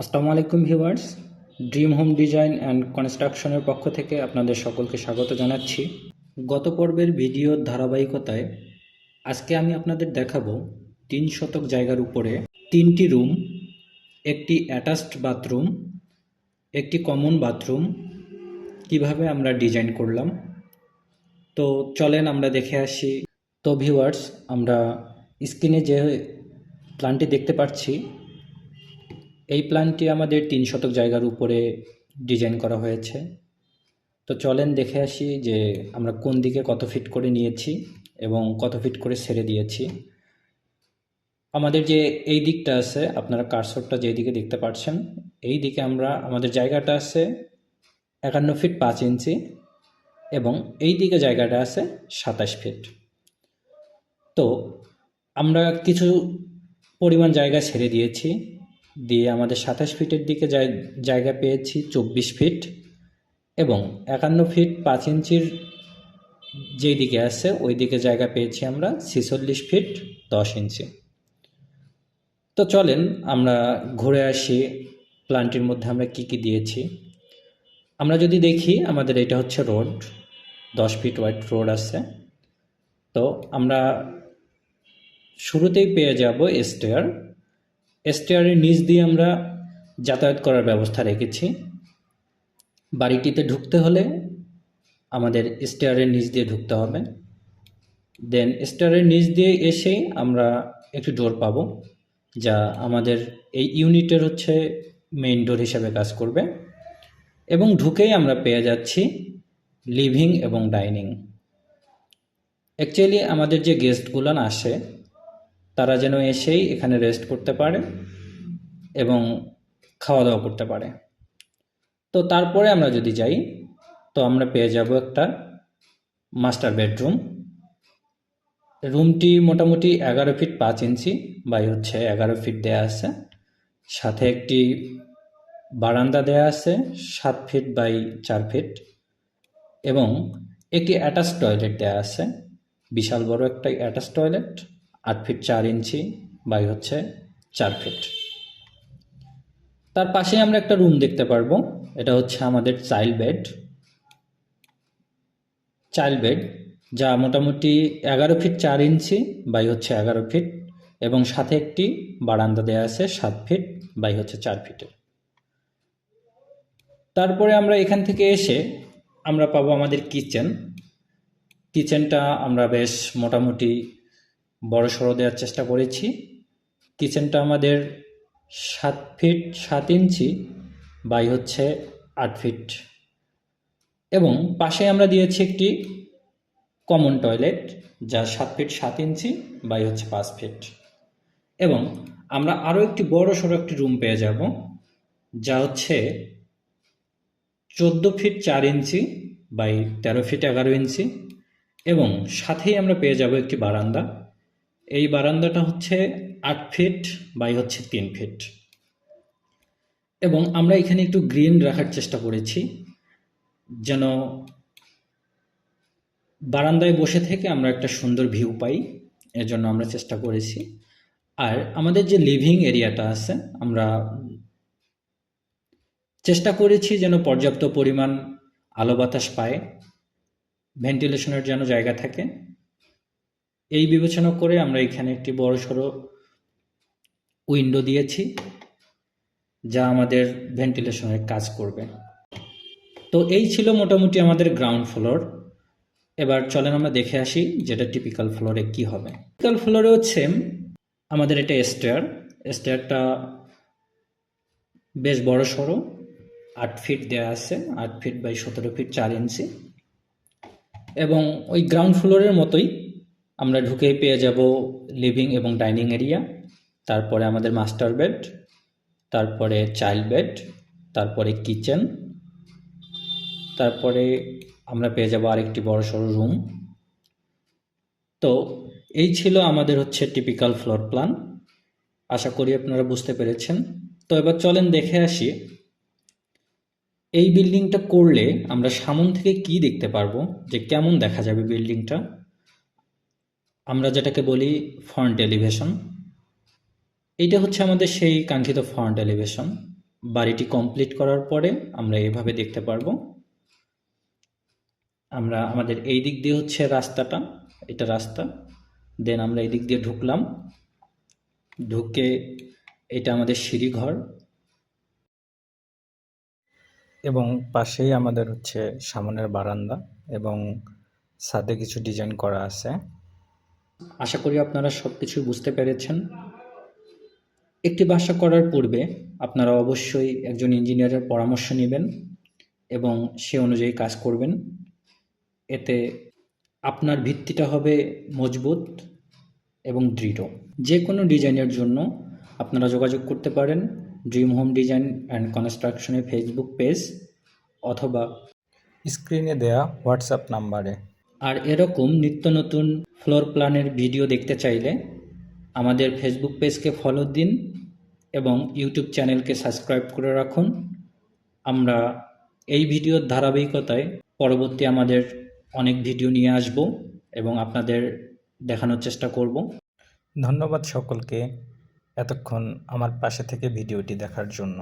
আসসালামু আলাইকুম viewers, dream home design and কনস্ট্রাকশনের পক্ষ থেকে আপনাদের সকলকে স্বাগত জানাচ্ছি। গত পর্বের ভিডিওর ধারাবাহিকতায় আজকে আমি আপনাদের দেখাবো 3 শতক জায়গার উপরে 3টি রুম, একটি অ্যাটাচড বাথরুম, একটি কমন বাথরুম কিভাবে আমরা ডিজাইন করলাম। তো চলেন আমরা দেখে আসি। তো ভিউয়ার্স, আমরা স্ক্রিনে যে প্ল্যানটি দেখতে পাচ্ছি, এই প্ল্যানটি আমাদের 3 শতক জায়গার উপরে ডিজাইন করা হয়েছে। তো চলেন দেখে আসি যে আমরা কোন দিকে কত ফিট করে নিয়েছি এবং কত ফিট করে ছেড়ে দিয়েছি। আমাদের যে এই দিকটা আছে, আপনারা কার্সরটা যে দিকে দেখতে পাচ্ছেন, এই দিকে আমাদের জায়গাটা আছে 51 ফিট 5 ইঞ্চি এবং এই দিকে জায়গাটা আছে 27 ফিট। তো আমরা কিছু পরিমাণ জায়গা ছেড়ে দিয়েছি, দিয়ে আমাদের 27 ফিটের দিকে জায়গা পেয়েছি 24 ফিট এবং 51 ফিট 5 ইঞ্চির যেই দিকে আছে ওই দিকে জায়গা পেয়েছি আমরা 46 ফিট 10 ইঞ্চি। তো চলেন আমরা ঘুরে আসি প্ল্যানটির মধ্যে আমরা কি কি দিয়েছি। আমরা যদি দেখি, আমাদের এটা হচ্ছে রোড, 10 ফিট ওয়াইড রোড আছে। তো আমরা শুরুতেই পেয়ে যাব স্টেয়ারের নিচ দিয়ে আমরা যাতায়াত করার ব্যবস্থা রেখেছি। বাড়িটিতে ঢুকতে হলে আমাদের স্টেয়ারের নিচ দিয়ে ঢুকতে হবে। দেন স্টেয়ারের নিচ দিয়ে এসেই আমরা একটি ডোর পাবো, যা আমাদের এই ইউনিটের হচ্ছে মেইন ডোর হিসাবে কাজ করবে। এবং ঢুকেই আমরা পেয়ে যাচ্ছি লিভিং এবং ডাইনিং। অ্যাকচুয়ালি আমাদের যে গেস্টগুলো আসে, তারা যেন এসেই এখানে রেস্ট করতে পারে এবং খাওয়া দাওয়া করতে পারে। তো তারপরে আমরা যদি যাই, তো আমরা পেয়ে যাব একটা মাস্টার বেডরুম। রুমটি মোটামুটি 11 ফিট 5 ইঞ্চি বাই হচ্ছে 11 ফিট দেয়া আছে। সাথে একটি বারান্দা দেয়া আছে 7 ফিট বাই 4 ফিট এবং একটি অ্যাটাচ টয়লেট দেয়া আছে, বিশাল বড় একটা attach toilet, 8 feet 4 inch by হচ্ছে 4 ফিট। তার পাশে আমরা একটা রুম দেখতে পারবো, এটা হচ্ছে আমাদের চাইল্ড বেড, যা মোটামুটি 11 ফিট 4 ইঞ্চি বাই হচ্ছে 11 ফিট এবং সাথে একটি বারান্দা দেওয়া আছে 7 ফিট বাই হচ্ছে 4 ফিটের। তারপরে আমরা এখান থেকে এসে আমরা পাবো আমাদের কিচেনটা আমরা বেশ মোটামুটি বড় সড়ো দেওয়ার চেষ্টা করেছি। কিচেনটা আমাদের 7 ফিট 7 ইঞ্চি বাই হচ্ছে 8 ফিট এবং পাশে আমরা দিয়েছি একটি কমন টয়লেট, যা 7 ফিট 7 ইঞ্চি বাই হচ্ছে 5 ফিট এবং আমরা আরও একটি বড় সড়ো একটি রুম পেয়ে যাব, যা হচ্ছে 14 ফিট 4 ইঞ্চি বাই 13 ফিট 11 ইঞ্চি এবং সাথেই আমরা পেয়ে যাব একটি বারান্দা। এই বারান্দাটা হচ্ছে 8 ফিট বাই হচ্ছে 3 ফিট এবং আমরা এখানে একটু গ্রিন রাখার চেষ্টা করেছি, যেন বারান্দায় বসে থেকে আমরা একটা সুন্দর ভিউ পাই, এর জন্য আমরা চেষ্টা করেছি। আর আমাদের যে লিভিং এরিয়াটা আছে, আমরা চেষ্টা করেছি যেন পর্যাপ্ত পরিমাণ আলো বাতাস পায়, ভেন্টিলেশনের যেন জায়গা থাকে। এই বিবেচনা করে আমরা এখানে একটি বড়সড় উইন্ডো দিয়েছি, যা আমাদের ভেন্টিলেশনের কাজ করবে। তো এই ছিল মোটামুটি আমাদের গ্রাউন্ড ফ্লোর। এবার চলেন আমরা দেখে আসি যেটা টিপিক্যাল ফ্লোরে কি হবে। টিপিক্যাল ফ্লোরে হচ্ছে আমাদের এটা স্টেয়ারটা বেশ বড় সড়ো, 8 ফিট দেয়া আছে, 8 ফিট বাই 17 ফিট 4 ইঞ্চি এবং ওই গ্রাউন্ড ফ্লোরের মতোই আমরা ঢুকেই পেয়ে যাব লিভিং এবং ডাইনিং এরিয়া, তারপরে আমাদের মাস্টার বেড, তারপরে চাইল্ড বেড, তারপরে কিচেন, তারপরে আমরা পেয়ে যাব আরেকটি বড় সড়ো রুম। তো এই ছিল আমাদের হচ্ছে টিপিক্যাল ফ্লোর প্ল্যান। আশা করি আপনারা বুঝতে পেরেছেন। তো এবার চলেন দেখে আসি এই বিল্ডিংটা করলে আমরা সামন থেকে কি দেখতে পারবো, যে কেমন দেখা যাবে বিল্ডিংটা। আমরা যেটাকে বলি ফ্রন্ট এলিভেশন। এইটা হচ্ছে আমাদের সেই কাঙ্ক্ষিত ফ্রন্ট এলিভেশন। বাড়িটি কমপ্লিট করার পরে আমরা এভাবে দেখতে পারবো। আমরা আমাদের এই দিক দিয়ে হচ্ছে রাস্তাটা, এটা রাস্তা, দেন আমরা এই দিক দিয়ে ঢুকলাম, ঢুকে এটা আমাদের সিঁড়িঘর এবং পাশেই আমাদের হচ্ছে সামনের বারান্দা এবং ছাদে কিছু ডিজাইন করা আছে। আশা করি আপনারা সব কিছু বুঝতে পেরেছেন। একটি বাসা করার পূর্বে আপনারা অবশ্যই একজন ইঞ্জিনিয়ারের পরামর্শ নেবেন এবং সে অনুযায়ী কাজ করবেন। এতে আপনার ভিত্তিটা হবে মজবুত এবং দৃঢ়। যে কোনো ডিজাইনের জন্য আপনারা যোগাযোগ করতে পারেন ড্রিম হোম ডিজাইন অ্যান্ড কনস্ট্রাকশনের ফেসবুক পেজ অথবা স্ক্রিনে দেয়া হোয়াটসঅ্যাপ নাম্বারে। আর এরকম নিত্য নতুন ফ্লোর প্ল্যানের ভিডিও দেখতে চাইলে আমাদের ফেসবুক পেজকে ফলো দিন এবং ইউটিউব চ্যানেলকে সাবস্ক্রাইব করে রাখুন। আমরা এই ভিডিওর ধারাবাহিকতায় পরবর্তী আমাদের অনেক ভিডিও নিয়ে আসব এবং আপনাদের দেখানোর চেষ্টা করব। ধন্যবাদ সকলকে এতক্ষণ আমার পাশে থেকে ভিডিওটি দেখার জন্য।